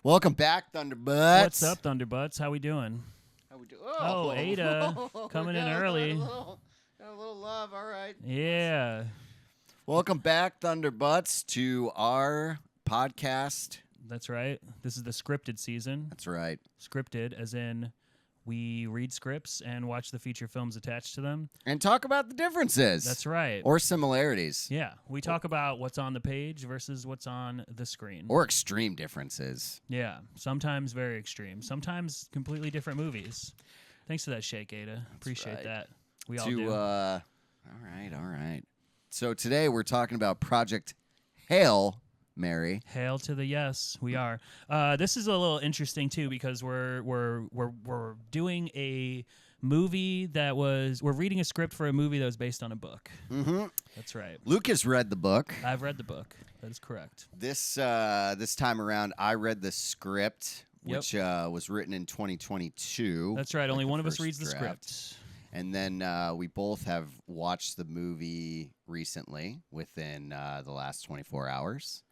Welcome back, Thunderbutts. What's up, Thunderbutts? How we doing? How we do? Oh, Ada, coming in early. Got a little love, all right. Yeah. Welcome back, Thunderbutts, to our podcast. That's right. This is the scripted season. That's right. Scripted, as in we read scripts and watch the feature films attached to them. And talk about the differences. That's right. Or similarities. Yeah. We talk about what's on the page versus what's on the screen. Or extreme differences. Yeah. Sometimes very extreme. Sometimes completely different movies. Thanks for that shake, Ada. Appreciate that. We all do. All right. So today we're talking about Project Hail Mary. Hail to the yes, we are. This is a little interesting too because we're doing a movie we're reading a script for a movie that was based on a book. Mm-hmm. That's right. Luke has read the book. I've read the book. That is correct. This time around, I read the script, which was written in 2022. That's right. Only one of us reads the script. And then we both have watched the movie recently within the last 24 hours.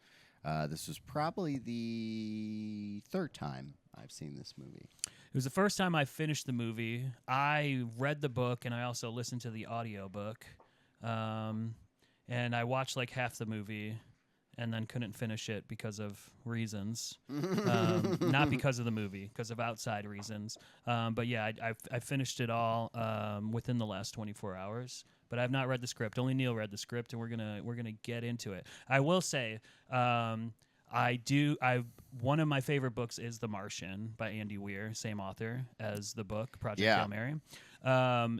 This was probably the third time I've seen this movie. It was the first time I finished the movie. I read the book, and I also listened to the audiobook. And I watched like half the movie and then couldn't finish it because of reasons. Not because of the movie, because of outside reasons. But yeah, I finished it all within the last 24 hours. But I've not read the script. Only Neil read the script, and we're gonna get into it. I will say, one of my favorite books is The Martian by Andy Weir, same author as the book Project Hail Mary.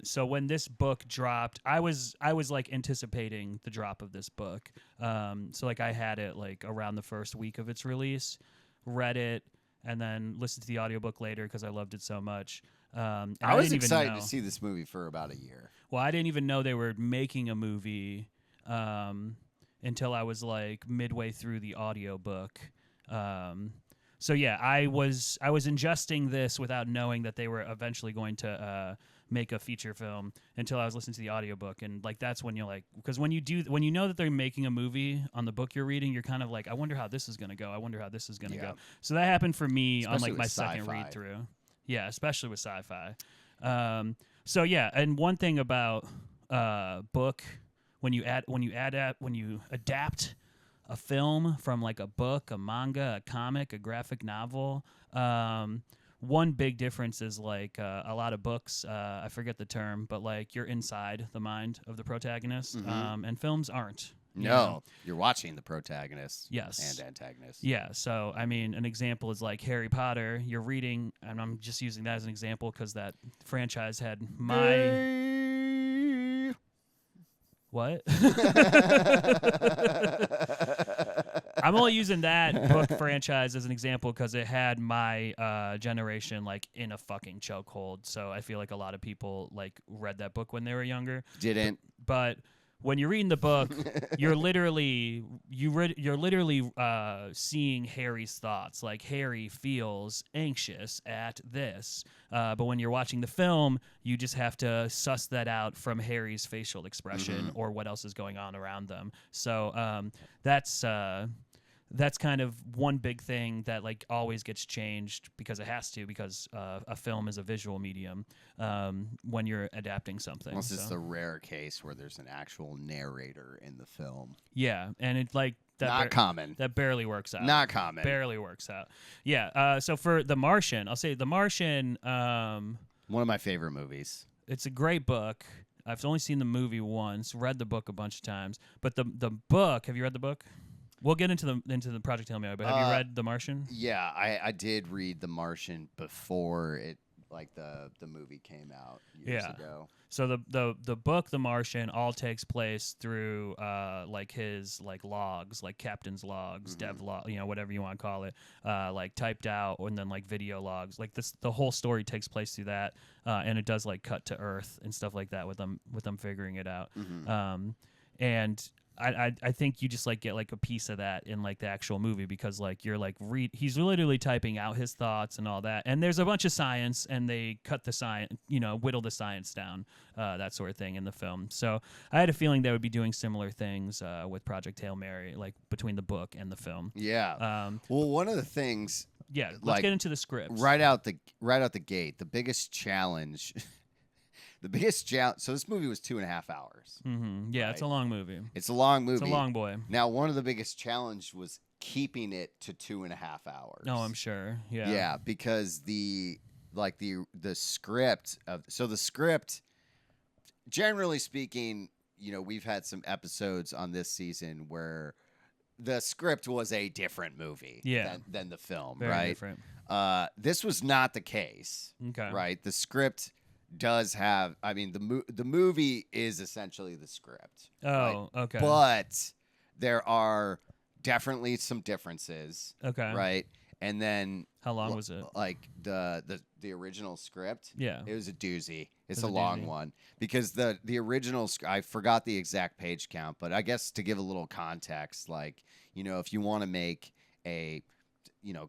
So when this book dropped, I was like anticipating the drop of this book. So like I had it like around the first week of its release, read it, and then listened to the audiobook later because I loved it so much. And I was didn't excited even know. to see this movie for about a year. Well, I didn't even know they were making a movie until I was like midway through the audiobook. So yeah, I was ingesting this without knowing that they were eventually going to make a feature film until I was listening to the audiobook. And like that's when you're like, because when you know that they're making a movie on the book you're reading, you're kind of like, I wonder how this is going to go. I wonder how this is going to go. So that happened for me on like my second read through. Yeah, especially with sci-fi. So yeah, and one thing about book when you adapt a film from like a book, a manga, a comic, a graphic novel, one big difference is like a lot of books, I forget the term, but like you're inside the mind of the protagonist, and films aren't. No, you're watching the protagonist and antagonist. Yeah, so, I mean, an example is like Harry Potter. You're reading, and I'm just using that as an example because that franchise had my... What? I'm only using that book franchise as an example because it had my generation like in a fucking chokehold. So I feel like a lot of people like read that book when they were younger. Didn't. But when you're reading the book, you're literally seeing Harry's thoughts. Like Harry feels anxious at this, but when you're watching the film, you just have to suss that out from Harry's facial expression or what else is going on around them. So that's kind of one big thing that like always gets changed because it has to, because a film is a visual medium when you're adapting something. Unless it's the rare case where there's an actual narrator in the film. Yeah, and it like that not common. That barely works out. Not common. Barely works out. Yeah. So for The Martian, I'll say The Martian. One of my favorite movies. It's a great book. I've only seen the movie once. Read the book a bunch of times, but the book. Have you read the book? We'll get into the Project Hail Mary, but have you read The Martian? Yeah, I did read The Martian before it, like the movie came out years ago. So the book The Martian all takes place through like his like logs, like captain's logs, dev log, whatever you want to call it, like typed out, and then like video logs. Like the whole story takes place through that, and it does like cut to Earth and stuff like that with them figuring it out. And I think you just like get like a piece of that in like the actual movie because like you're like he's literally typing out his thoughts and all that, and there's a bunch of science and they cut the science, whittle the science down, that sort of thing in the film. So I had a feeling they would be doing similar things with Project Hail Mary, like between the book and the film. Yeah. Well, one of the things Yeah, let's like, get into the script. right out the gate, the biggest challenge. So this movie was 2.5 hours. Mm-hmm. Yeah, right? it's a long movie. It's a long movie. It's a long boy. Now, one of the biggest challenge was keeping it to 2.5 hours. No, I'm sure. Yeah. Yeah, because the script the script, generally speaking, we've had some episodes on this season where the script was a different movie than the film, Very right? different. This was not the case. Okay. Right? The script does have, the movie is essentially the script. Oh, right? okay. But there are definitely some differences. Okay. Right? And then how long was it? Like the original script, Yeah. it was a doozy. It's a a long doozy. one because the original I forgot the exact page count, but I guess to give a little context, like, if you want to make a,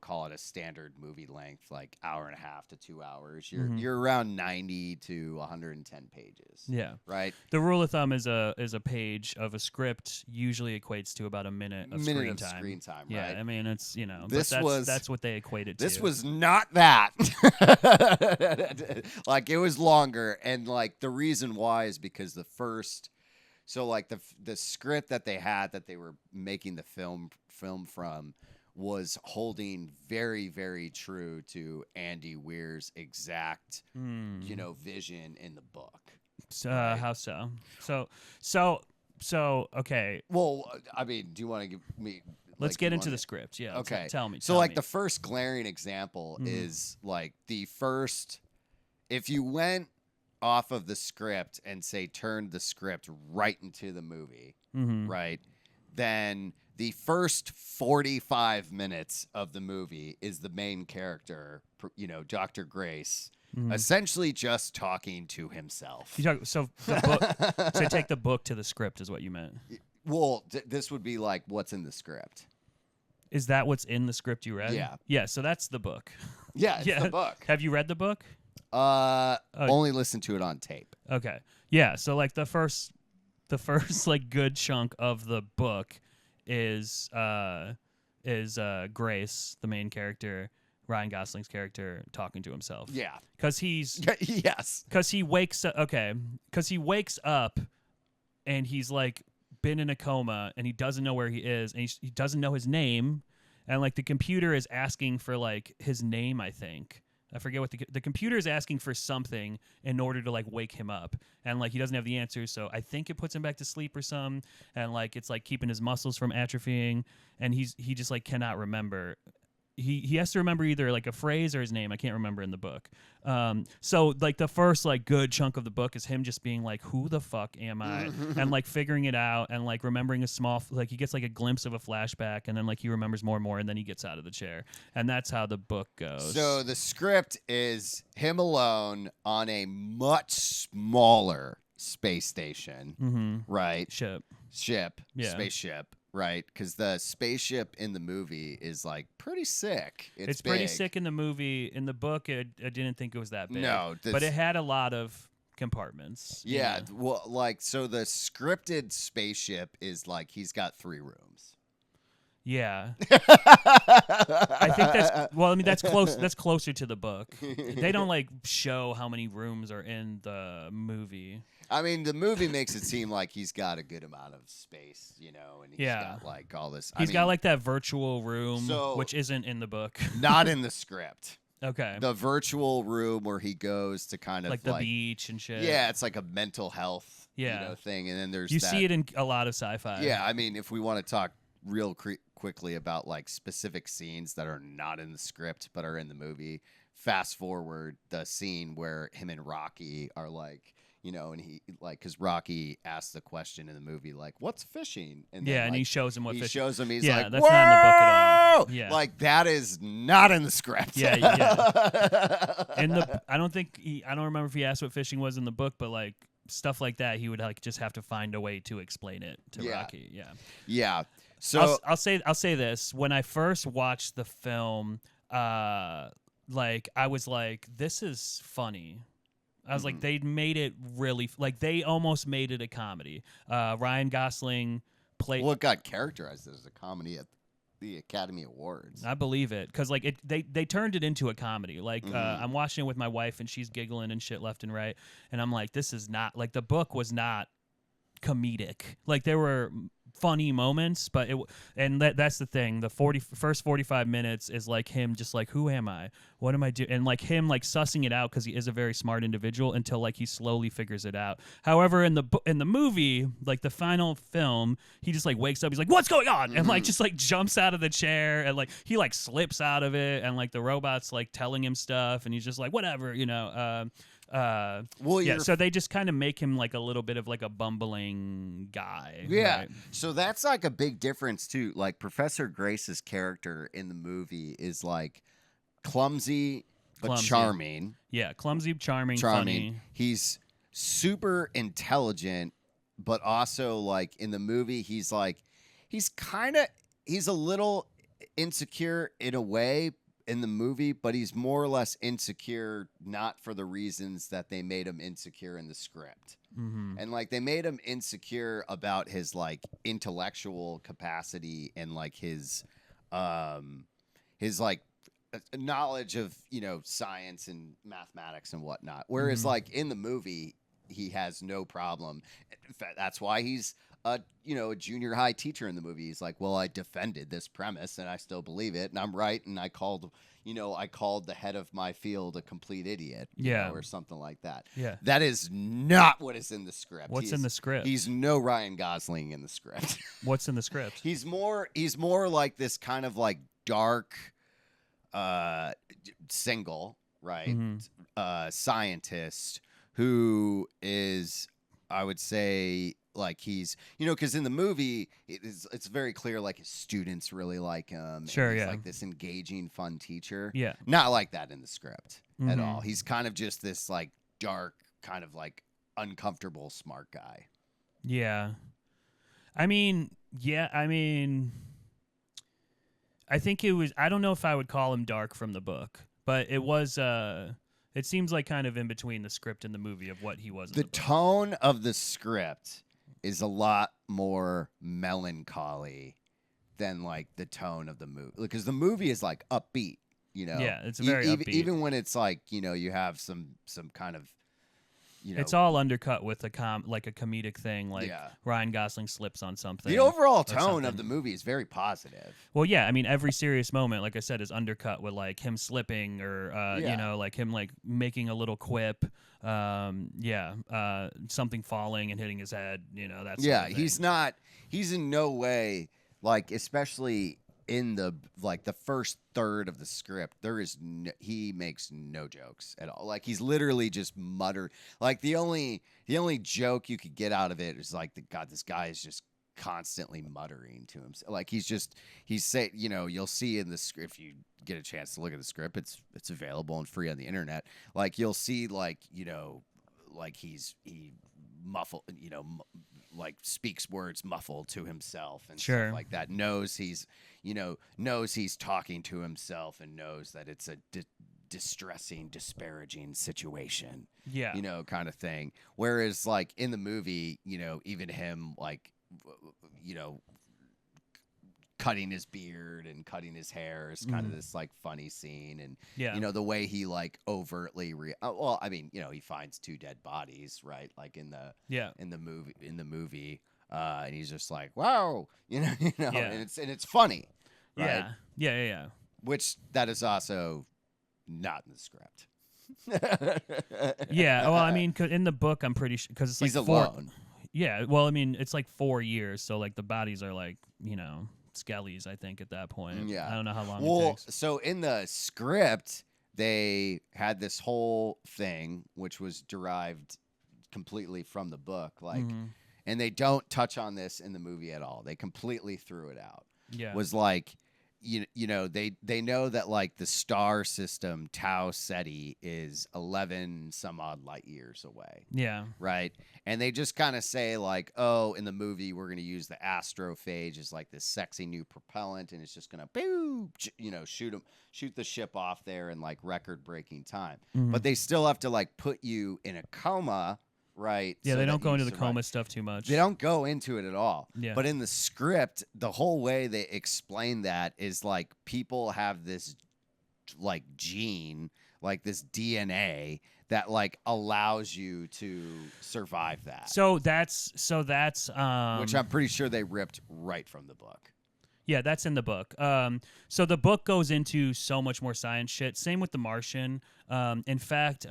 call it a standard movie length, like 1.5 to 2 hours, you're around 90 to 110 pages. Yeah. Right. The rule of thumb is a page of a script usually equates to about a minute of screen time. Screen time. Yeah, right? I mean it's that's what they equated to. This was not that. Like, it was longer, and like the reason why is because the script that they had that they were making the film from was holding very, very true to Andy Weir's exact vision in the book. Right? How so? So okay. Well, I mean, do you want to give me? Let's get into the script. Yeah. Okay. Tell me. So, the first glaring example is like the first. If you went off of the script and say turned the script right into the movie, right, then the first 45 minutes of the movie is the main character, Dr. Grace, essentially just talking to himself. So take the book to the script is what you meant. Well, this would be like what's in the script. Is that what's in the script you read? Yeah. Yeah, so that's the book. Yeah, it's the book. Have you read the book? Only listened to it on tape. Okay. Yeah, so like the first like good chunk of the book is Grace, the main character, Ryan Gosling's character, talking to himself. Yeah. Cuz he's yes. Cuz he wakes up and he's like been in a coma and he doesn't know where he is and he doesn't know his name, and like the computer is asking for like his name, I think. I forget what the computer is asking for something in order to like wake him up, and like he doesn't have the answer, so I think it puts him back to sleep or something, and like it's like keeping his muscles from atrophying, and he just like cannot remember. He has to remember either like a phrase or his name. I can't remember in the book. So like the first like good chunk of the book is him just being like, who the fuck am I? And like figuring it out and like remembering a small, like he gets like a glimpse of a flashback and then like he remembers more and more and then he gets out of the chair. And that's how the book goes. So the script is him alone on a much smaller space station, right? Ship. Yeah. Spaceship. Right, because the spaceship in the movie is like pretty sick. It's pretty big. sick in the movie. In the book, I didn't think it was that big. No, but it had a lot of compartments. Yeah, well, like so the scripted spaceship is like he's got 3 rooms. Yeah, I think that's well. I mean, that's close. That's closer to the book. They don't like show how many rooms are in the movie. I mean, the movie makes it seem like he's got a good amount of space, and he's got like all this. He's got like that virtual room, So- which isn't in the book. not in the script. Okay, The virtual room where he goes to kind of like the beach and shit. Yeah, it's like a mental health Yeah. thing, and then there's you that, see it in a lot of sci-fi. Yeah, I mean, if we want to talk real quickly about like specific scenes that are not in the script but are in the movie, fast forward the scene where him and Rocky are like, and he like, because Rocky asked the question in the movie like, "What's fishing?" And then, and like, he shows him what he fish. shows him. He's Yeah, like, that's not in the book at all. "Whoa!" Yeah. Like that is not in the script. Yeah. I don't remember if he asked what fishing was in the book, but like stuff like that, he would like just have to find a way to explain it to Rocky. Yeah. Yeah. So I'll say this: when I first watched the film, like I was like, "This is funny." I was like, they made it really like they almost made it a comedy. Ryan Gosling played. Well, it got characterized as a comedy the Academy Awards. I believe it because like they turned it into a comedy. Like I'm watching it with my wife and she's giggling and shit left and right, and I'm like, this is not like the book was not comedic. Like there were funny moments, but that's the thing. The first 45 minutes is like him just like, who am I? What am I doing? And like him like sussing it out because he is a very smart individual until like he slowly figures it out. However, in the movie, like the final film, he just like wakes up. He's like, what's going on? And like just like jumps out of the chair and like he like slips out of it and like the robot's like telling him stuff and he's just like whatever, you know. So they just kind of make him like a little bit of like a bumbling guy. Yeah. Right? So that's like a big difference too. Like Professor Grace's character in the movie is like clumsy but charming. Yeah, clumsy, charming, funny. He's super intelligent, but also like in the movie he's a little insecure in a way in the movie, but he's more or less insecure not for the reasons that they made him insecure in the script. And like they made him insecure about his like intellectual capacity and like his like knowledge of, you know, science and mathematics and whatnot. Whereas like in the movie, he has no problem. In fact, that's why he's a junior high teacher in the movie. He's like, well, I defended this premise and I still believe it and I'm right. And I called the head of my field a complete idiot, you know, or something like that. Yeah. That is not what is in the script. What's in the script? He's no Ryan Gosling in the script. What's in the script? He's more like this kind of like dark, single, right? Scientist who is, I would say, like he's, you know, because in the movie it's very clear like his students really like him. Sure, he's like this engaging, fun teacher. Yeah, not like that in the script at all. He's kind of just this like dark, kind of like uncomfortable, smart guy. Yeah, I mean, I think it was. I don't know if I would call him dark from the book, but it was. It seems like kind of in between the script and the movie of what he was. In the book. Tone of the script is a lot more melancholy than like the tone of the movie, because the movie is like upbeat, you know. Yeah, it's very upbeat. Even when it's like, you know, you have some kind of, you know, it's all undercut with a comedic thing, like Ryan Gosling slips on something. The overall tone of the movie is very positive. Well, yeah, I mean, every serious moment, like I said, is undercut with like him slipping or you know, like him like making a little quip, something falling and hitting his head, you know, that's he's in no way like, especially in the like the first third of the script, he makes no jokes at all. Like he's literally just muttered. Like the only joke you could get out of it is like, this guy is just constantly muttering to himself. Like he's saying, you know, you'll see in the script, if you get a chance to look at the script, it's available and free on the internet. Like you'll see, like, you know, like he muffled, you know, like speaks words muffled to himself and stuff like that. Knows he's talking to himself and knows that it's a distressing, disparaging situation. Yeah, you know, kind of thing. Whereas like in the movie, you know, even him like, you know, cutting his beard and cutting his hair is kind of this like funny scene. And you know, the way he like overtly well, I mean, you know, he finds two dead bodies, right? Like in the movie, and he's just like, wow, you know, and it's funny, right? Yeah. Which that is also not in the script. Yeah, well, I mean, in the book, I'm pretty sure because it's like he's alone. Yeah, well, I mean, it's like 4 years, so like the bodies are like, you know, skellies, I think, at that point. Yeah. I don't know how long it takes. So in the script, they had this whole thing, which was derived completely from the book, like, and they don't touch on this in the movie at all. They completely threw it out. Yeah. Was like, you know, they know that like the star system Tau Ceti is 11 some odd light years away. Yeah. Right. And they just kind of say like, oh, in the movie we're going to use the astrophage as like this sexy new propellant, and it's just going to shoot the ship off there in like record breaking time. But they still have to like put you in a coma right? Yeah, so they that don't go you into the survive. coma stuff too much. They don't go into it at all. Yeah. But in the script, the whole way they explain that is like people have this like gene, like this DNA that like allows you to survive that. So that's Which I'm pretty sure they ripped right from the book. Yeah, that's in the book. So the book goes into so much more science shit. Same with The Martian. In fact,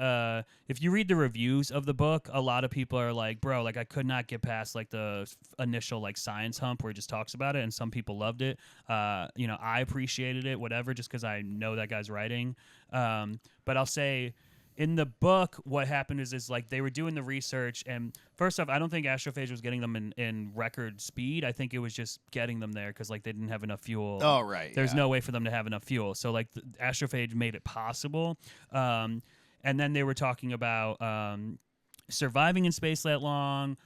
if you read the reviews of the book, a lot of people are like, "Bro, like I could not get past like the initial like science hump where it just talks about it," and some people loved it. I appreciated it, whatever, just because I know that guy's writing. But I'll say, in the book, what happened is like they were doing the research, and first off, I don't think astrophage was getting them in record speed. I think it was just getting them there because like they didn't have enough fuel. Oh, right. There's no way for them to have enough fuel. So like the astrophage made it possible. And then they were talking about surviving in space that long,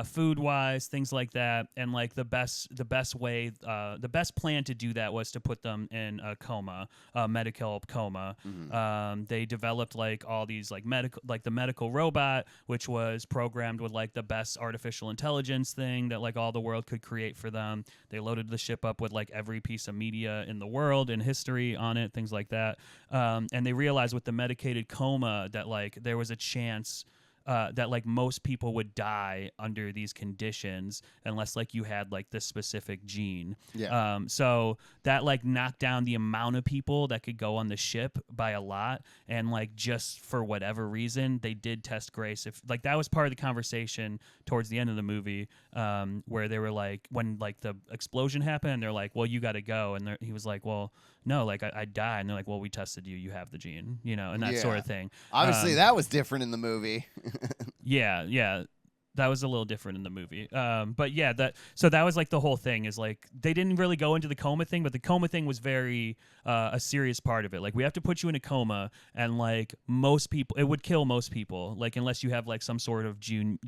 food wise, things like that, and like the best plan to do that was to put them in a coma, medical coma. They developed like all these like the medical robot, which was programmed with like the best artificial intelligence thing that like all the world could create for them. They loaded the ship up with like every piece of media in the world and history on it, things like that. And they realized with the medicated coma that like there was a chance that like most people would die under these conditions unless like you had like this specific gene. Yeah. So that like knocked down the amount of people that could go on the ship by a lot. And like just for whatever reason, they did test Grace. If like that was part of the conversation towards the end of the movie, where they were like, when like the explosion happened, and they're like, "Well, you got to go," and he was like, "Well, no, like I died," and they're like, "Well, we tested you. You have the gene, and that sort of thing." Obviously, that was different in the movie. Yeah, that was a little different in the movie. But yeah, that was like the whole thing is like they didn't really go into the coma thing, but the coma thing was very a serious part of it. Like we have to put you in a coma, and like most people, it would kill most people, like unless you have like some sort of gene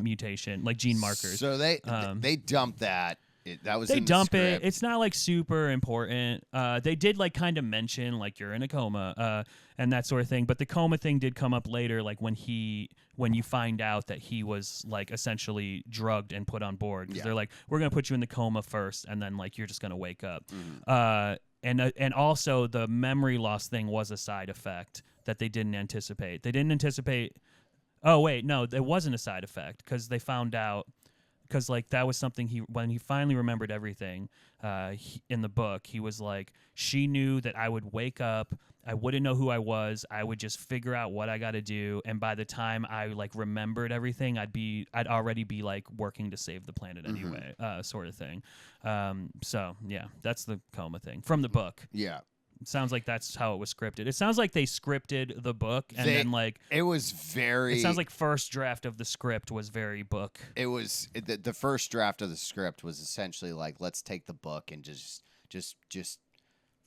mutation, like gene markers. So they dumped that. That was they in the dump script. it. It's not like super important. They did like kind of mention like you're in a coma and that sort of thing. But the coma thing did come up later, like when you find out that he was like essentially drugged and put on board. Because they're like, we're gonna put you in the coma first, and then like you're just gonna wake up. And also the memory loss thing was a side effect that they didn't anticipate. They didn't anticipate. Oh wait, no, it wasn't a side effect because they found out. Because like that was something when he finally remembered everything in the book, he was like, she knew that I would wake up, I wouldn't know who I was, I would just figure out what I got to do, and by the time I like remembered everything, I'd already be like working to save the planet anyway, sort of thing. So yeah, that's the coma thing from the book. Yeah. It sounds like that's how it was scripted. It sounds like they scripted the book and then like it was very. It sounds like first draft of the script was very book. It was the first draft of the script was essentially like, let's take the book and just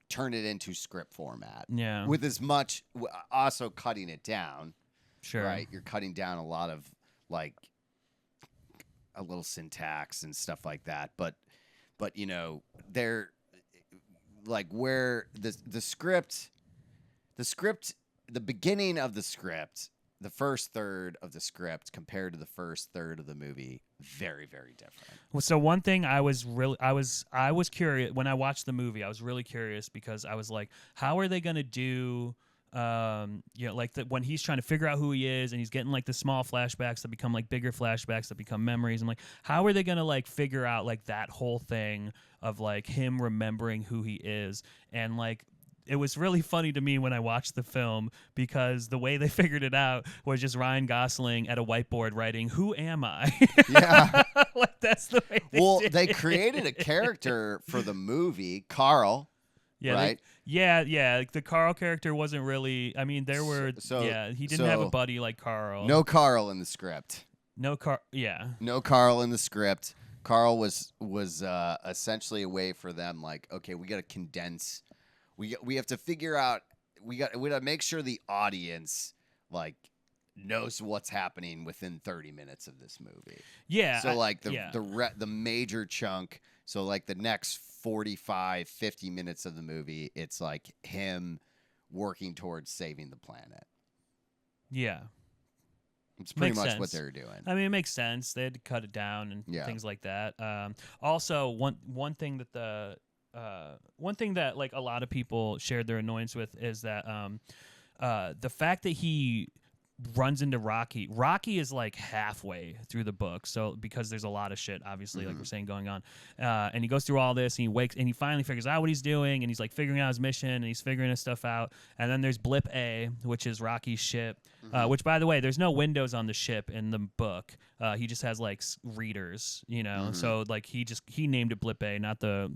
turn it into script format. Yeah. With as much also cutting it down. Sure. Right. You're cutting down a lot of like a little syntax and stuff like that, but they're. Like where the script, the beginning of the script, the first third of the script compared to the first third of the movie, very, very different. Well, so one thing I was curious when I watched the movie. I was really curious because I was like, how are they gonna do? Like when he's trying to figure out who he is and he's getting like the small flashbacks that become like bigger flashbacks that become memories. I'm like, how are they going to like figure out like that whole thing of like him remembering who he is? And like, it was really funny to me when I watched the film because the way they figured it out was just Ryan Gosling at a whiteboard writing, "Who am I?" Yeah. Like that's the way they created a character for the movie, Carl. Yeah, right. Yeah. The Carl character wasn't really. I mean, there were. He didn't have a buddy like Carl. No Carl in the script. No Carl. Yeah. No Carl in the script. Carl was essentially a way for them. Like, okay, we got to condense. We have to figure out. We got to make sure the audience like knows what's happening within 30 minutes of this movie. Yeah. So like the major chunk. So like the next 45, 50 minutes of the movie, it's like him working towards saving the planet. Yeah. It's pretty Makes much sense. what they were doing. I mean, it makes sense. They had to cut it down and things like that. Also, one thing that like a lot of people shared their annoyance with is that the fact that he runs into Rocky. Rocky is like halfway through the book, so because there's a lot of shit, obviously, like we're saying, going on, and he goes through all this, and he wakes, and he finally figures out what he's doing, and he's like figuring out his mission, and he's figuring his stuff out, and then there's Blip A, which is Rocky's ship, which, by the way, there's no windows on the ship in the book. He just has like readers, so like he named it Blip A, not the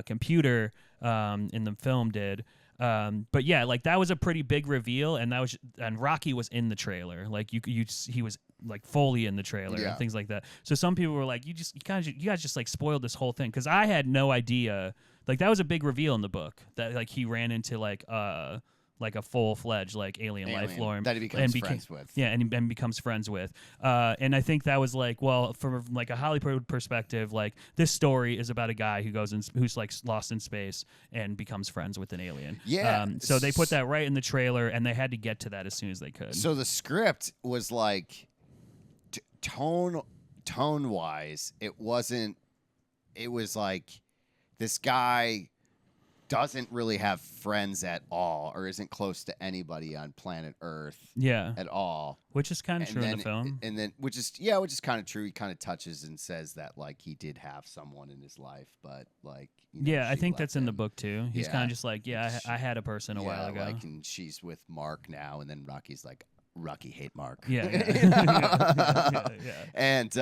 computer in the film did. But yeah, like that was a pretty big reveal, and Rocky was in the trailer. Like he was like fully in the trailer and things like that. So some people were like, you guys just like spoiled this whole thing, because I had no idea. Like that was a big reveal in the book that like he ran into like a full-fledged like alien life form that he becomes friends with. Yeah, and becomes friends with. And I think that was like, well, from like a Hollywood perspective, like this story is about a guy who's like lost in space and becomes friends with an alien. Yeah. So they put that right in the trailer, and they had to get to that as soon as they could. So the script was like tone-wise, it wasn't. It was like this guy doesn't really have friends at all, or isn't close to anybody on planet Earth at all. Which is kind of true in the film. And then, which is kind of true. He kind of touches and says that, like, he did have someone in his life, but, like, I think that's in the book, too. He's kind of just like, I had a person a while ago. Like, and she's with Mark now, and then Rocky's like, Rocky hate Mark. Yeah. And,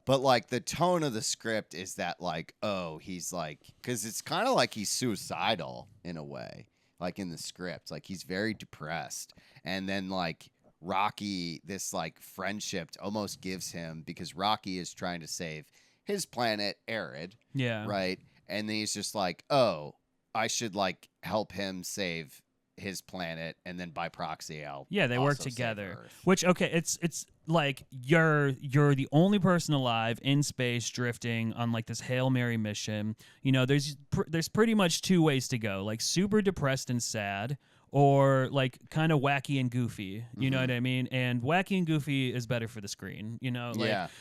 but, like, the tone of the script is that, like, oh, he's, like... Because it's kind of like he's suicidal, in a way. Like, in the script. Like, he's very depressed. And then, like, Rocky, this, like, friendship almost gives him... Because Rocky is trying to save his planet, Arid. Yeah. Right? And then he's just like, oh, I should, like, help him save his planet, and then by proxy, they work together. Which, okay, it's like you're the only person alive in space drifting on like this Hail Mary mission. There's pretty much two ways to go: like super depressed and sad, or like kind of wacky and goofy. You know what I mean? And wacky and goofy is better for the screen.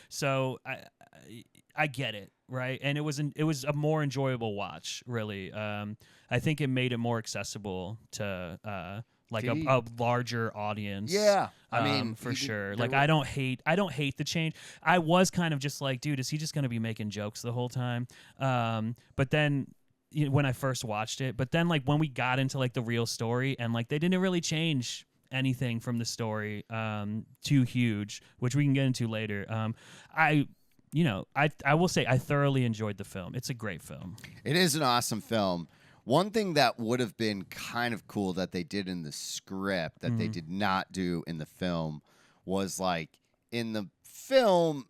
So I get it, right? And it was a more enjoyable watch, really. I think it made it more accessible to a larger audience. Yeah, I mean, for sure. Like I don't hate the change. I was kind of just like, dude, is he just gonna be making jokes the whole time? But then when I first watched it, but then like when we got into like the real story, and like they didn't really change anything from the story too huge, which we can get into later. I will say I thoroughly enjoyed the film. It's a great film. It is an awesome film. One thing that would have been kind of cool that they did in the script that they did not do in the film was, like, in the film,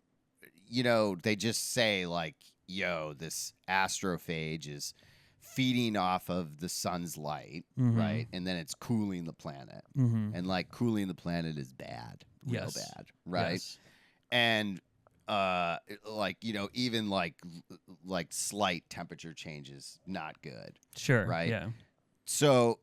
they just say, like, yo, this astrophage is feeding off of the sun's light, right? And then it's cooling the planet. And, like, cooling the planet is bad, real bad, right? Yes. And even like slight temperature changes, not good. Sure. Right. Yeah. So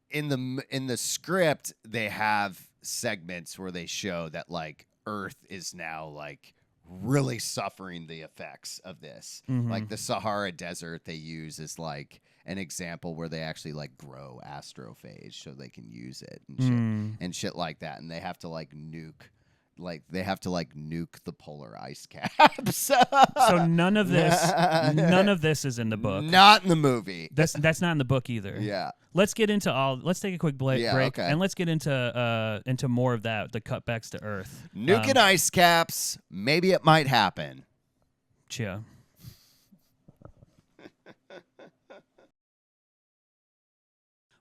in the script, they have segments where they show that like Earth is now like really suffering the effects of this. Like the Sahara Desert, they use as like an example where they actually like grow astrophage so they can use it and shit like that, and they have to like nuke. Like they have to like nuke the polar ice caps. So none of this is in the book. Not in the movie. That's not in the book either. Yeah. Let's get into let's take a quick break, okay. and let's get into more of that, the cutbacks to Earth. Nuking ice caps. Maybe it might happen. Chia.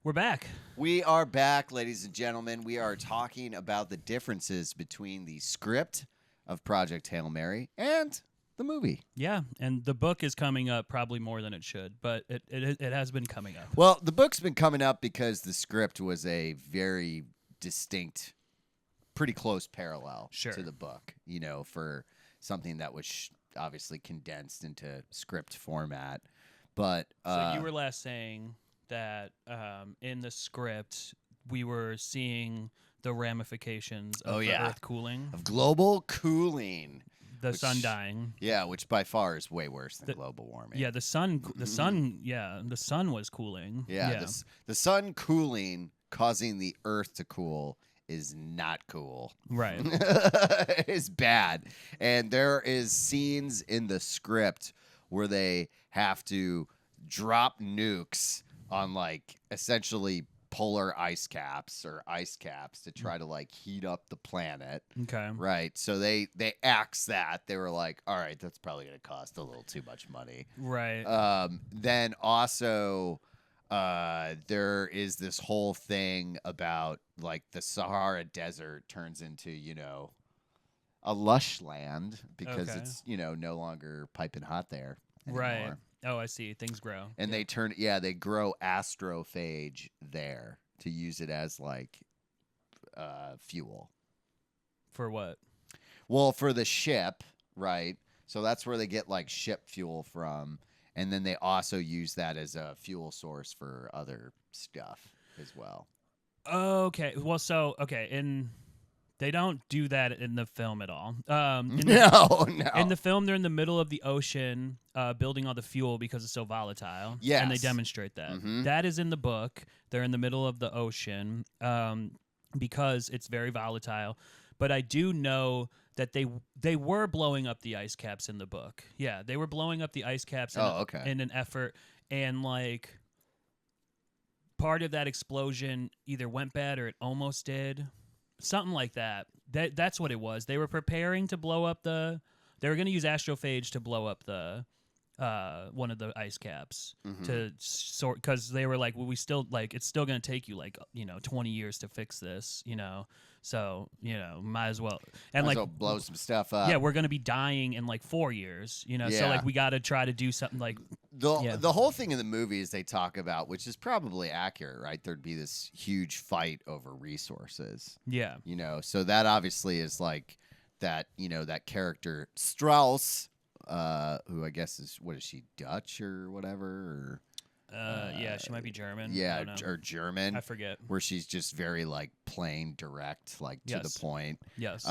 We're back. We are back, ladies and gentlemen. We are talking about the differences between the script of Project Hail Mary and the movie. Yeah, and the book is coming up probably more than it should, but it has been coming up. Well, the book's been coming up because the script was a very distinct, pretty close parallel to the book, for something that was obviously condensed into script format. But so you were last saying that in the script we were seeing the ramifications Oh, of the yeah. Earth cooling, Of global cooling. the which- sun dying. Yeah, which by far is way worse than The- global warming. Yeah, the sun was cooling. Yeah, the sun cooling, causing the Earth to cool, is not cool. Right. It's bad. And there is scenes in the script where they have to drop nukes on like essentially polar ice caps to try to like heat up the planet. Okay. Right. So they axed that. They were like, all right, that's probably going to cost a little too much money. Right. Then also there is this whole thing about like the Sahara Desert turns into, a lush land because Okay. it's, no longer piping hot there anymore. Right. Oh, I see. Things grow. And they grow astrophage there to use it as like fuel. For what? Well, for the ship, right? So that's where they get like ship fuel from. And then they also use that as a fuel source for other stuff as well. Okay. Well, and they don't do that in the film at all. No. In the film, they're in the middle of the ocean, building all the fuel because it's so volatile. Yes. And they demonstrate that. Mhm. That is in the book. They're in the middle of the ocean because it's very volatile. But I do know that they were blowing up the ice caps in the book. Yeah, they were blowing up the ice caps in an effort. And, like, part of that explosion either went bad or it almost did. Something like that. That's what it was. They were preparing to blow up they were going to use astrophage to blow up the one of the ice caps to sort, because they were like, well, we still like it's still going to take you like 20 years to fix this, so might as well blow some stuff up. Yeah, we're going to be dying in like 4 years, so like we got to try to do something like the whole thing in the movies they talk about, which is probably accurate, right? There'd be this huge fight over resources. Yeah. So that obviously is like that, that character Strauss, who I guess is, what is she, Dutch or whatever? Or, yeah, she might be German. Yeah, or German. I forget. Where she's just very like plain, direct, like to the point. Yes.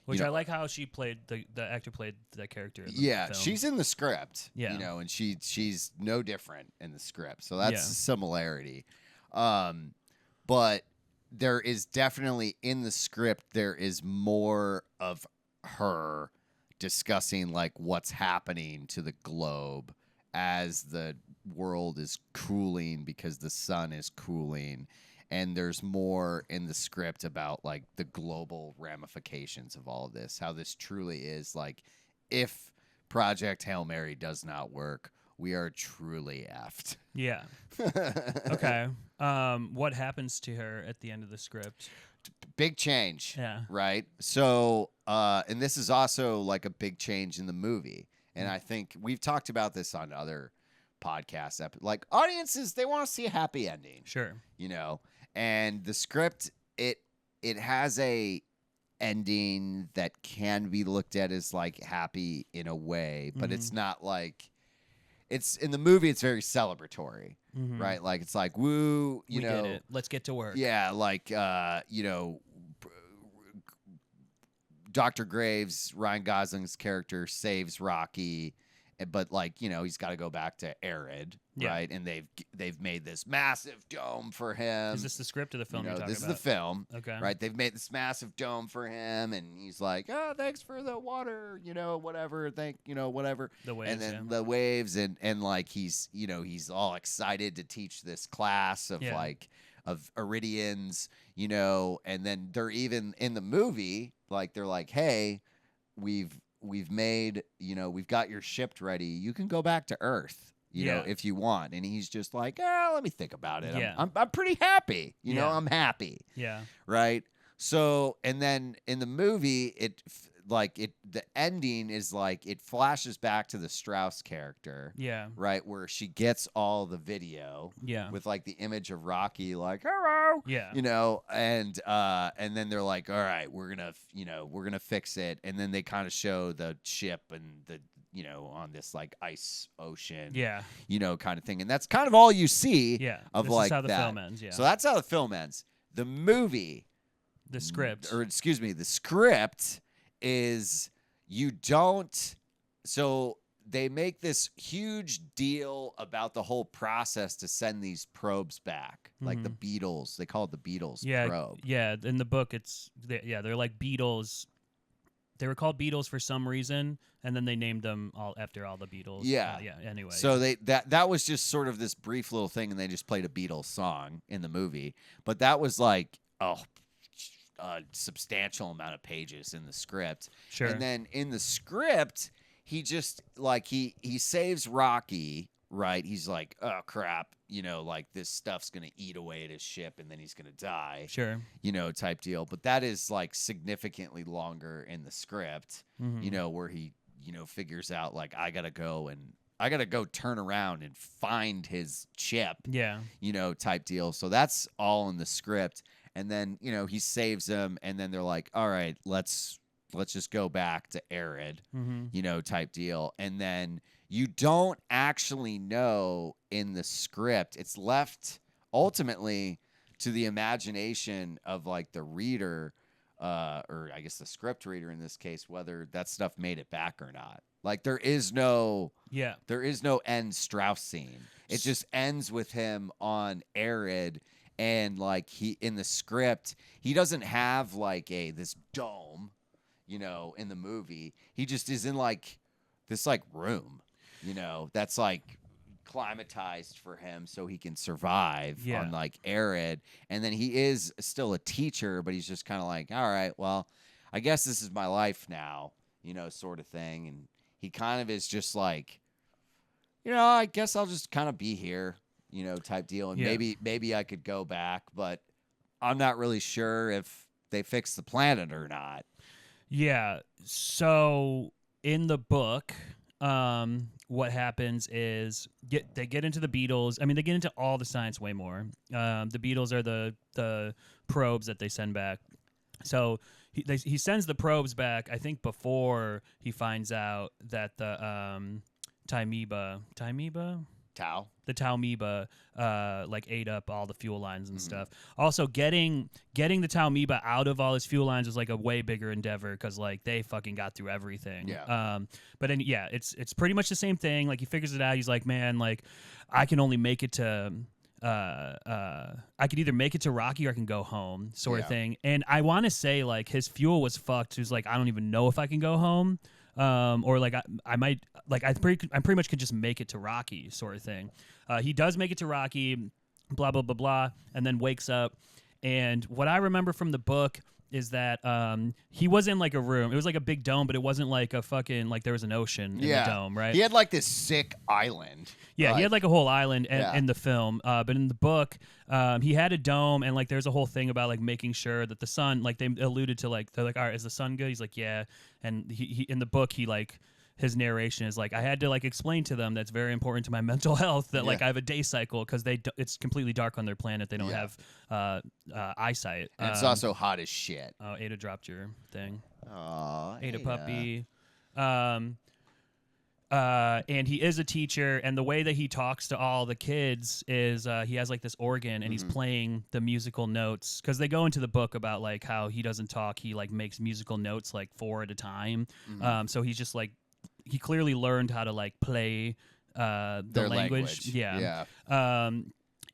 Which I like how she played the actor played that character. In the film. She's in the script. Yeah. And she's no different in the script, so that's a similarity. But there is definitely in the script there is more of her discussing like what's happening to the globe as the world is cooling because the sun is cooling, and there's more in the script about like the global ramifications of all of this, how this truly is like, if Project Hail Mary does not work, we are truly effed. Yeah. Okay. What happens to her at the end of the script? Big change. Yeah. Right? So, and this is also like a big change in the movie. And I think we've talked about this on other podcasts. Like, audiences, they want to see a happy ending. Sure. And the script, it has a ending that can be looked at as like happy in a way, but it's not like, it's in the movie, it's very celebratory, right? Like, it's like, woo, we did it. Let's get to work. Yeah, like, Dr. Graves, Ryan Gosling's character, saves Rocky, but like, he's got to go back to Arid, right? And they've made this massive dome for him. Is this the script of the film you're talking this about? is the film. Okay. Right? They've made this massive dome for him, and he's like, oh, thanks for the water, whatever, whatever. The waves, and then the waves, and like he's all excited to teach this class of of Iridians, and then they're even in the movie, like they're like, hey, we've made, we've got your ship ready. You can go back to Earth, if you want. And he's just like, let me think about it. Yeah. I'm pretty happy. I'm happy. Yeah. Right. So, and then in the movie, the ending is like, it flashes back to the Strauss character. Yeah. Right. Where she gets all the video. Yeah. With like the image of Rocky, like, hello. Yeah. And then they're like, all right, we're gonna fix it. And then they kind of show the ship and the, on this like ice ocean. Yeah. Kind of thing. And that's kind of all you see. Yeah. Of this like is how the that. film ends. Yeah. So that's how the film ends. The movie The script. Or excuse me, the script is you don't. So they make this huge deal about the whole process to send these probes back, like the Beatles. They call it the Beatles probe. Yeah. In the book, they're like Beatles. They were called Beatles for some reason, and then they named them all after all the Beatles. Yeah. Anyway. So that was just sort of this brief little thing, and they just played a Beatles song in the movie. But that was like a substantial amount of pages in the script. Sure. And then in the script, he just like he saves Rocky. Right, he's like, oh crap, like this stuff's gonna eat away at his ship, and then he's gonna die. Sure, type deal. But that is like significantly longer in the script. Where he, figures out like I gotta go turn around and find his ship. Yeah, type deal. So that's all in the script, and then he saves him, and then they're like, all right, let's just go back to Arid, type deal, and then. You don't actually know in the script. It's left ultimately to the imagination of like the reader, or I guess the script reader in this case, whether that stuff made it back or not. Like there is no end Strauss scene. It just ends with him on Arid, and like he in the script he doesn't have like this dome, in the movie. He just is in like this like room. That's like climatized for him so he can survive on like Arid. And then he is still a teacher, but he's just kind of like, all right, well, I guess this is my life now, sort of thing. And he kind of is just like, I guess I'll just kind of be here, type deal. And maybe I could go back, but I'm not really sure if they fixed the planet or not. Yeah. So in the book, what happens is they get into the Beatles. I mean, they get into all the science way more. The Beatles are the probes that they send back. So he sends the probes back, I think, before he finds out that the the Taumiba like ate up all the fuel lines and stuff. Also, getting the Taumiba out of all his fuel lines was like a way bigger endeavor because like they fucking got through everything. Yeah. But then it's pretty much the same thing. Like he figures it out. He's like, man, like I can only make it to. I could either make it to Rocky or I can go home, sort of thing. And I want to say like his fuel was fucked. He was like, I don't even know if I can go home. Or like I might like I pretty much could just make it to Rocky, sort of thing. He does make it to Rocky, blah blah blah blah, and then wakes up. And what I remember from the book is that he was in like a room. It was like a big dome, but it wasn't like a fucking like there was an ocean in the dome, right? He had like this sick island. Yeah, he had like a whole island in the film, but in the book, he had a dome, and like there's a whole thing about like making sure that the sun, like they alluded to, like they're like, all right, is the sun good? He's like, yeah, and he in the book he like. His narration is like, I had to like explain to them that's very important to my mental health that like I have a day cycle because it's completely dark on their planet. They don't have eyesight. And it's also hot as shit. Oh, Ada dropped your thing. Aw, Ada puppy. And he is a teacher, and the way that he talks to all the kids is he has like this organ, and he's playing the musical notes because they go into the book about like how he doesn't talk. He like makes musical notes like 4 at a time. So he's just like. He clearly learned how to like play the language. Yeah.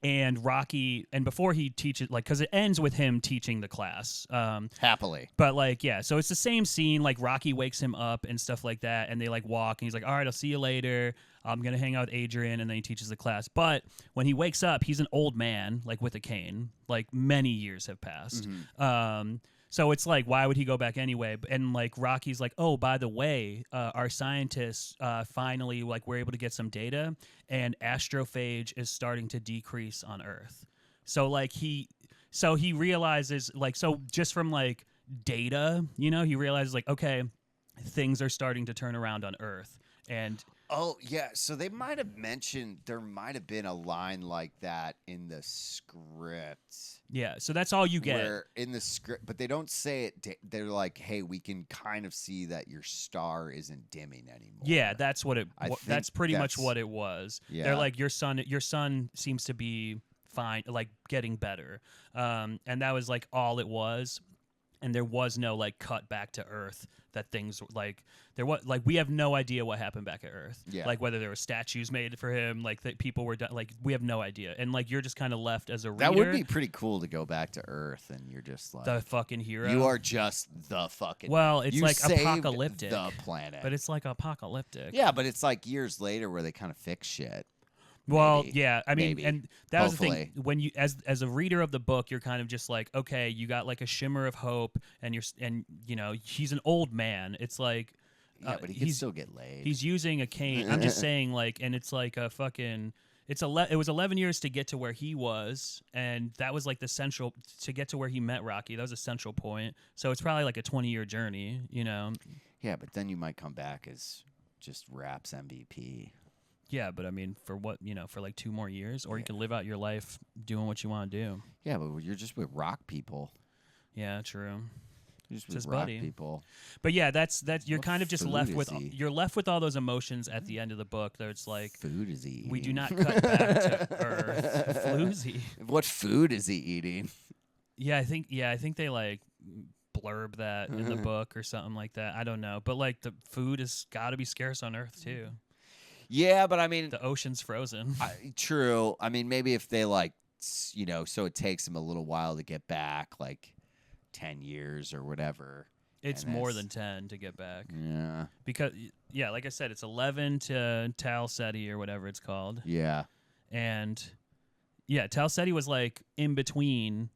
And Rocky, and before he teaches, like, because it ends with him teaching the class. Happily. But like, yeah, so it's the same scene. Like Rocky wakes him up and stuff like that, and they like walk, and he's like, all right, I'll see you later. I'm gonna hang out with Adrian, and then he teaches the class. But when he wakes up, he's an old man, like with a cane. Like many years have passed. So it's like, why would he go back anyway? And like Rocky's like, oh, by the way, our scientists finally like were able to get some data, and astrophage is starting to decrease on Earth. So like he realizes like, so just from like data, he realizes like, okay, things are starting to turn around on Earth. And oh yeah, so they might have mentioned there might have been a line like that in the script. Yeah, so that's all you get. Where in the script, but they don't say it. They're like, "Hey, we can kind of see that your star isn't dimming anymore." Yeah, that's what it. That's pretty much what it was. Yeah. They're like, your sun seems to be fine, like getting better, and that was like all it was. and there was no like cut back to Earth that things like there was like we have no idea what happened back at Earth. Yeah. Like whether there were statues made for him, like that people were like we have no idea, and like you're just kind of left as a reader. That would be pretty cool to go back to Earth and you're just like the fucking hero. You are just the fucking. Well, it's you like saved apocalyptic, the planet. but it's like apocalyptic. Yeah, but it's like years later where they kind of fix shit. Well, Maybe. yeah, I mean, Maybe. and that was the Hopefully. thing. When you, as a reader of the book, you're kind of just like, okay, you got like a shimmer of hope, and you know, he's an old man. It's like, Yeah, but he can still get laid. he's using a cane. I'm just saying, like, and it's like a fucking. It was 11 years to get to where he was, and that was like the central to get to where he met Rocky. That was a central point. So it's probably like a 20-year journey, you know. Yeah, but then you might come back as just Raps MVP. Yeah, but I mean, for what, you know, for like 2 more years, or you can live out your life doing what you want to do. Yeah, but you're just with rock people. Yeah, true. You're just It's with his rock buddy. people. But yeah, that's you're What kind of just food left is with he? you're left with all those emotions at the end of the book. That it's like Food is he eating? we do not cut back to Earth. Floozy. What food is he eating? Yeah, I think they like blurb that in the book or something like that. I don't know, but like the food has got to be scarce on Earth too. Yeah, but I mean, The ocean's frozen. true. I mean, maybe if they like, you know, so it takes them a little while to get back, like 10 years or whatever. It's and more that's- than 10 to get back Yeah. because yeah, like I said, it's 11 to Tal Ceti or whatever it's called, Yeah. and yeah, Tal Ceti was like in between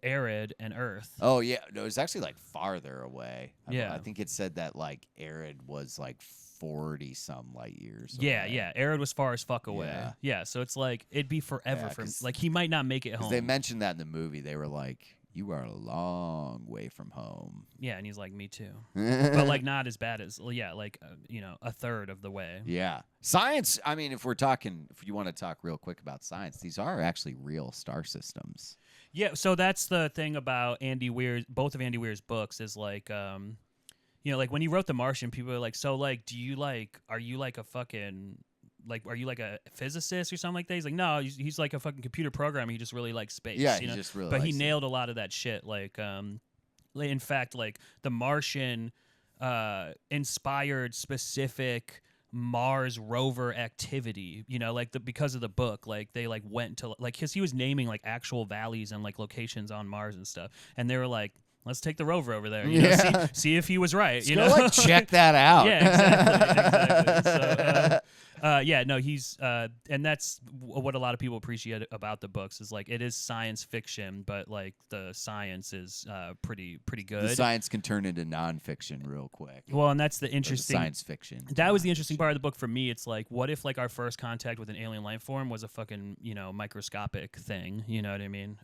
Arid and Earth. Oh yeah, no, it's actually like farther away. Yeah. I think it said that like Arid was like 40 some light years. Yeah, away. yeah. Arid was far as fuck away. Yeah. Yeah, so it's like it'd be forever Yeah, from 'cause- like he might not make it 'Cause home. they mentioned that in the movie. They were like, "You are a long way from home." Yeah, and he's like, me too, but like not as bad as like you know, a third of the way. Yeah, science. I mean, if you want to talk real quick about science, these are actually real star systems. Yeah, so that's the thing about Andy Weir's both of Andy Weir's books is like you know, like when he wrote The Martian, people are like, so like, are you like a fucking like, are you like a physicist or something like that? He's like, no, he's like a fucking computer programmer. He just really likes space. Yeah, you he know? just really. But he likes it. nailed a lot of that shit. Like, in fact, like The Martian inspired specific Mars rover activity, you know, like because of the book, like they like went to like because he was naming like actual valleys and like locations on Mars and stuff, and they were like, let's take the rover over there, you know, see if he was right, Let's you go, know, like check that out. yeah, exactly. So, yeah, no, he's and that's what a lot of people appreciate about the books is like it is science fiction, but like the science is pretty good. The science can turn into nonfiction real quick. Well, and that's the Or the interesting science fiction. That was the interesting part of the book for me. It's like, what if like our first contact with an alien life form was a fucking, you know, microscopic thing? You know what I mean?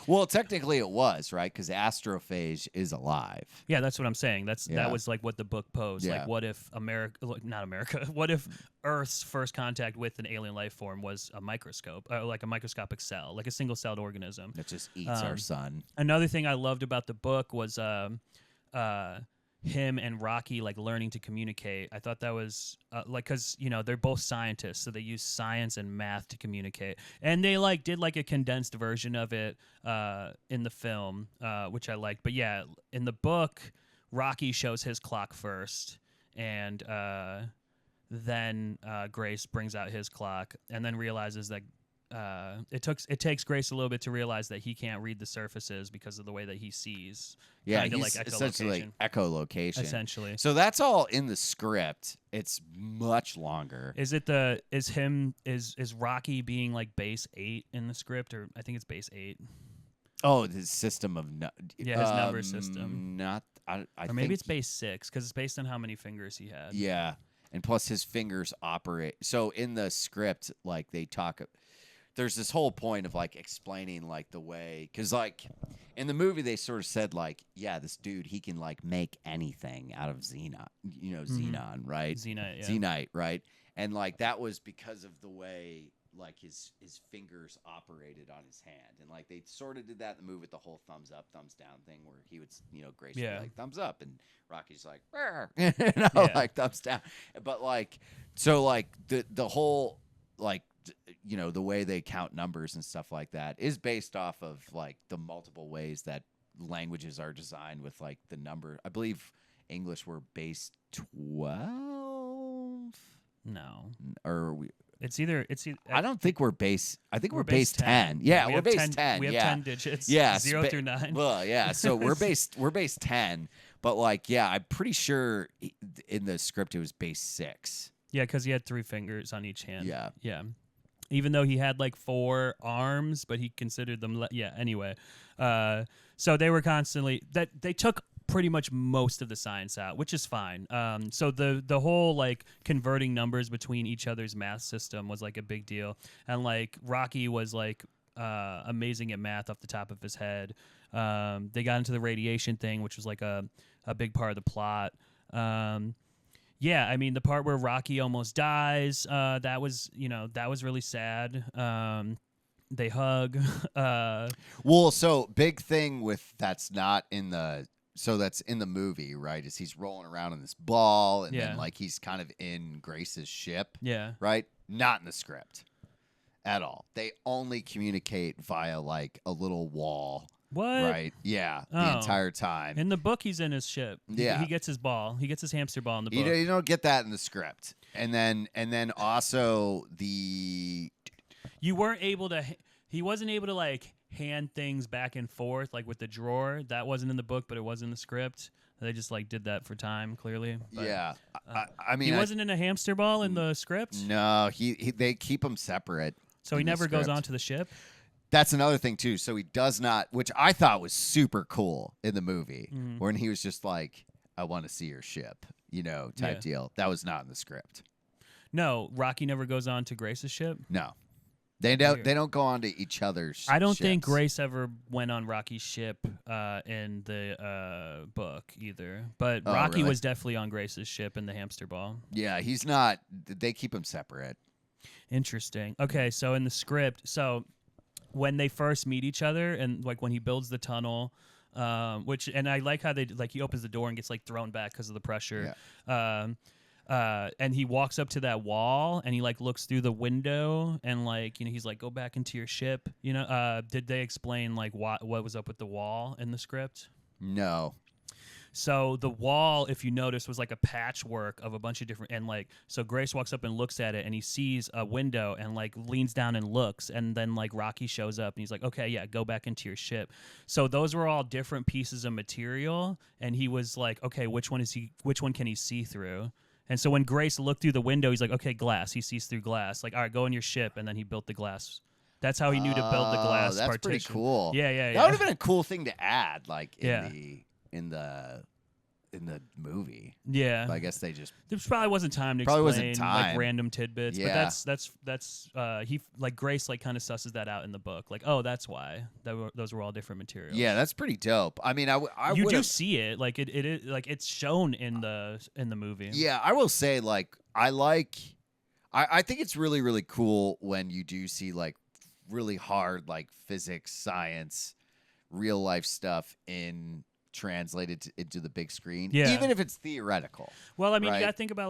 Well, technically it was, right? Because astrophage is alive. Yeah, that's what I'm saying. Yeah. That was like what the book posed. Yeah. Like, what if not America? What if Earth's first contact with an alien life form was a microscope, like a microscopic cell, like a single-celled organism? That just eats our sun. Another thing I loved about the book was him and Rocky like learning to communicate. I thought that was like because you know they're both scientists, so they use science and math to communicate, and they like did like a condensed version of it in the film, which I liked. But yeah, in the book, Rocky shows his clock first, and then Grace brings out his clock, and then realizes that. It takes Grace a little bit to realize that he can't read the surfaces because of the way that he sees. Yeah, kinda he's like essentially echolocation. essentially. So that's all in the script. It's much longer. Is Rocky being like base 8 in the script, or I think it's base 8? Oh, the system of Yeah, his number system. Not, I Or maybe think- it's base 6 because it's based on how many fingers he had. Yeah, and plus his fingers operate. So in the script, like they talk. There's this whole point of like explaining like the way, because like in the movie they sort of said like, yeah, this dude, he can like make anything out of xenon, you know, xenon, right? Xenite, yeah. Xenite, right? And like that was because of the way like his fingers operated on his hand, and like they sort of did that in the movie with the whole thumbs up, thumbs down thing, where he would, you know, Grace would be like thumbs up, and Rocky's like, you know, Yeah. like thumbs down. But like, so like the whole like, you know, the way they count numbers and stuff like that is based off of like the multiple ways that languages are designed with like the number. I believe English we're base 12. No, Or we. it's either. I don't think we're base. I think we're base base 10. Yeah, We we're have base 10. 10. We have yeah. 10 digits. Yeah, 0 through 9. Well, yeah. So we're base 10. But like, yeah, I'm pretty sure in the script it was base 6. Yeah, because he had 3 fingers on each hand. Yeah. Yeah. Even though he had like 4 arms, but he considered them. Yeah. Anyway, so they were constantly that they took pretty much most of the science out, which is fine. So the whole like converting numbers between each other's math system was like a big deal, and like Rocky was like amazing at math off the top of his head. They got into the radiation thing, which was like a big part of the plot. Yeah, I mean the part where Rocky almost dies, that was really sad. They hug. Well, so big thing with that's in the movie, right? Is he's rolling around in this ball, and then like he's kind of in Grace's ship. Yeah. Right? Not in the script at all. They only communicate via like a little wall. What? Right? Yeah. The entire time. In the book, he's in his ship. Yeah. He gets his ball. He gets his hamster ball in the book. You don't get that in the script. And then also the. You weren't able to. He wasn't able to like hand things back and forth like with the drawer. That wasn't in the book, but it was in the script. They just like did that for time, clearly. But, yeah. I mean, he wasn't in a hamster ball in the script. No, they keep them separate. So he never goes onto the ship. That's another thing too. So he does not, which I thought was super cool in the movie, when he was just like, "I want to see your ship," type deal. That was not in the script. No, Rocky never goes on to Grace's ship. No, they don't. They don't go on to each other's. I don't ships. think Grace ever went on Rocky's ship in the book either. But Rocky really? was definitely on Grace's ship in the hamster ball. Yeah, he's not. They keep him separate. Interesting. Okay, so in the script, when they first meet each other and like when he builds the tunnel, and I like how he opens the door and gets like thrown back because of the pressure. Yeah. And he walks up to that wall and he like looks through the window and like he's like, go back into your ship. Did they explain like what was up with the wall in the script? No. So the wall, if you notice, was like a patchwork of a bunch of different, and like, so Grace walks up and looks at it and he sees a window and like leans down and looks, and then like Rocky shows up and he's like, okay, yeah, go back into your ship. So those were all different pieces of material, and he was like, okay, which one can he see through? And so when Grace looked through the window, he's like, okay, glass. He sees through glass. Like, all right, go in your ship, and then he built the glass. That's how he knew to build the glass that's partition. pretty cool. Yeah. That would have been a cool thing to add, like in the movie. Yeah. But I guess they just there probably wasn't time to explain like random tidbits. Yeah. But that's he like Grace like kind of susses that out in the book. Like, oh, that's why those were all different materials. Yeah, that's pretty dope. I mean, you do see it like it is like it's shown in the movie. Yeah, I will say like I think it's really really cool when you do see like really hard like physics, science, real life stuff translated into the big screen, even if it's theoretical. Well, I mean, right? You got to think about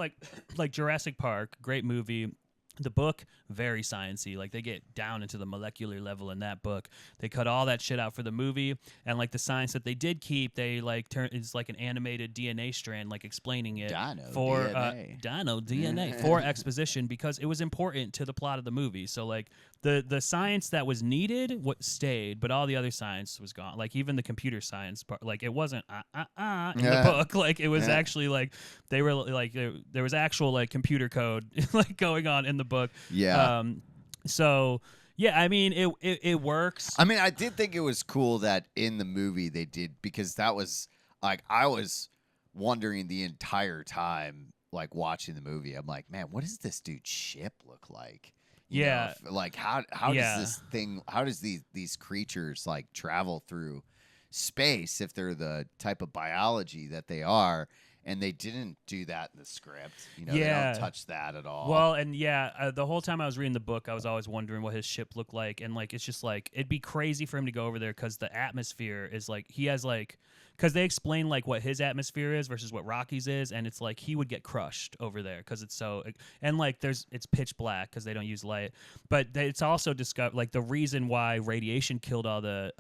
like Jurassic Park, great movie. The book, very sciencey. Like they get down into the molecular level in that book. They cut all that shit out for the movie, and like the science that they did keep, they like it's like an animated DNA strand, like explaining it Dino DNA for exposition because it was important to the plot of the movie. So like the science that was needed stayed, but all the other science was gone. Like even the computer science part, like it wasn't in the book. Like it was actually like they were like there was actual like computer code like going on in the book. Yeah. So yeah, I mean it works. I mean, I did think it was cool that in the movie they did, because that was like I was wondering the entire time like watching the movie. I'm like, man, what does this dude's ship look like? You know, like how does this thing? How does these creatures like travel through space if they're the type of biology that they are? And they didn't do that in the script. They Yeah. don't touch that at all. Well, and the whole time I was reading the book, I was always wondering what his ship looked like, and like it's just like it'd be crazy for him to go over there because the atmosphere is like he has like because they explain like what his atmosphere is versus what Rocky's is, and it's like he would get crushed over there because it's so and like it's pitch black because they don't use light, but it's also discovered like the reason why radiation killed all the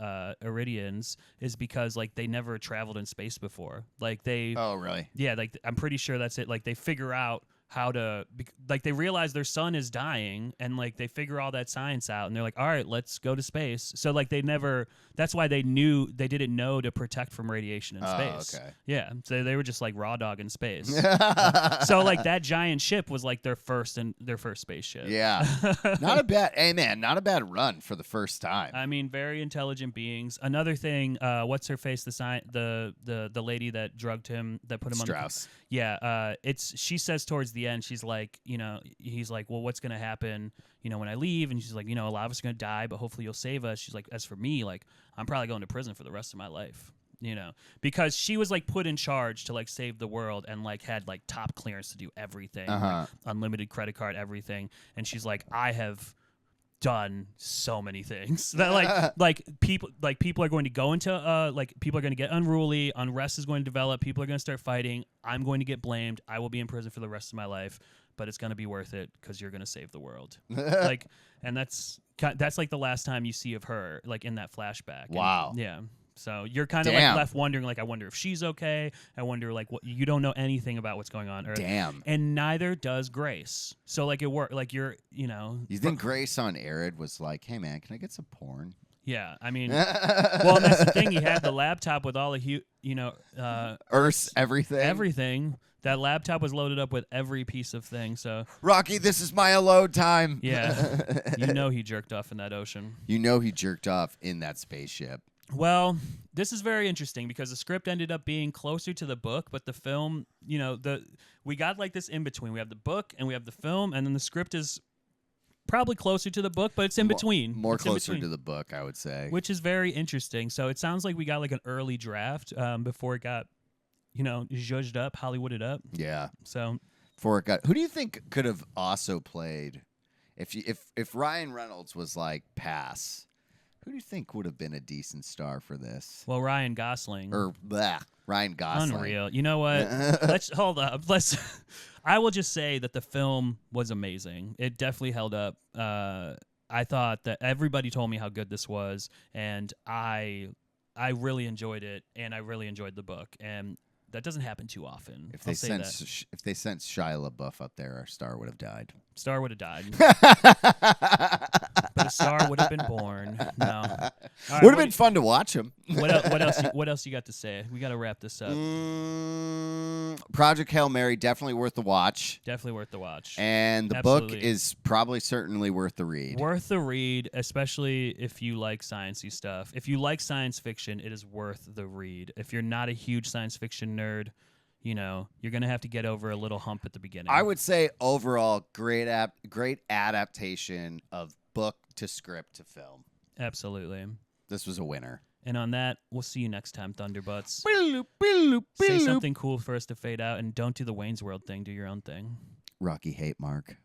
Iridians is because like they never traveled in space before, like they. Oh, really? Yeah, like I'm pretty sure that's it. Like they figure out how to, like they realize their sun is dying, and like they figure all that science out, and they're like, all right, let's go to space. So like they never. That's why they didn't know to protect from radiation in space. Okay. Yeah, so they were just like raw dog in space. So like that giant ship was like their first spaceship. Yeah, not a bad. Hey man, not a bad run for the first time. I mean, very intelligent beings. Another thing, what's her face? The lady that drugged him, that put him Strauss. on. Yeah, she says towards the end, she's like, he's like, well, what's gonna happen, when I leave? And she's like, a lot of us are gonna die, but hopefully you'll save us. She's like, as for me, like, I'm probably going to prison for the rest of my life. Because she was like put in charge to like save the world and like had like top clearance to do everything, like, unlimited credit card, everything. And she's like, I have done so many things that like people are going to go into people are going to get unruly, unrest is going to develop, people are going to start fighting, I'm going to get blamed, I will be in prison for the rest of my life, but it's going to be worth it because you're going to save the world. Like, and that's like the last time you see of her, like in that flashback. Wow. And, yeah. So you're kind of like left wondering, like, I wonder if she's okay. I wonder, like, what you don't know anything about what's going on. Damn. And neither does Grace. So like it worked. Like you're, You think Grace on Arid was like, hey man, can I get some porn? Yeah, I mean, well, and that's the thing. He had the laptop with all the Earth's everything. Everything. That laptop was loaded up with every piece of thing. So Rocky, this is my alone time. Yeah, he jerked off in that ocean. He jerked off in that spaceship. Well, this is very interesting because the script ended up being closer to the book, but the film, we got like this in between. We have the book and we have the film, and then the script is probably closer to the book, but it's in between. More closer to the book, I would say. Which is very interesting. So it sounds like we got like an early draft before it got, zhuzhed up, Hollywooded up. Yeah. So before it got, who do you think could have also played if Ryan Reynolds was like pass? Who do you think would have been a decent star for this? Well, Ryan Gosling. Ryan Gosling. Unreal. You know what? Let's hold up. I will just say that the film was amazing. It definitely held up. I thought that everybody told me how good this was, and I really enjoyed it, and I really enjoyed the book, and that doesn't happen too often. If they sent Shia LaBeouf up there, our star would have died. Star would have died. But a star would have been born. No. Right, would have been fun to watch him. What else you got to say? We got to wrap this up. Project Hail Mary, definitely worth the watch. Definitely worth the watch. And the book is probably certainly worth the read. Worth the read, especially if you like sciencey stuff. If you like science fiction, it is worth the read. If you're not a huge science fiction nerd, you're going to have to get over a little hump at the beginning. I would say overall, great adaptation of book to script to film. Absolutely. This was a winner. And on that, we'll see you next time, Thunderbutts. Beep-loop, beep-loop, Say beep-loop. something cool for us to fade out, and don't do the Wayne's World thing. Do your own thing. Rocky hate Mark.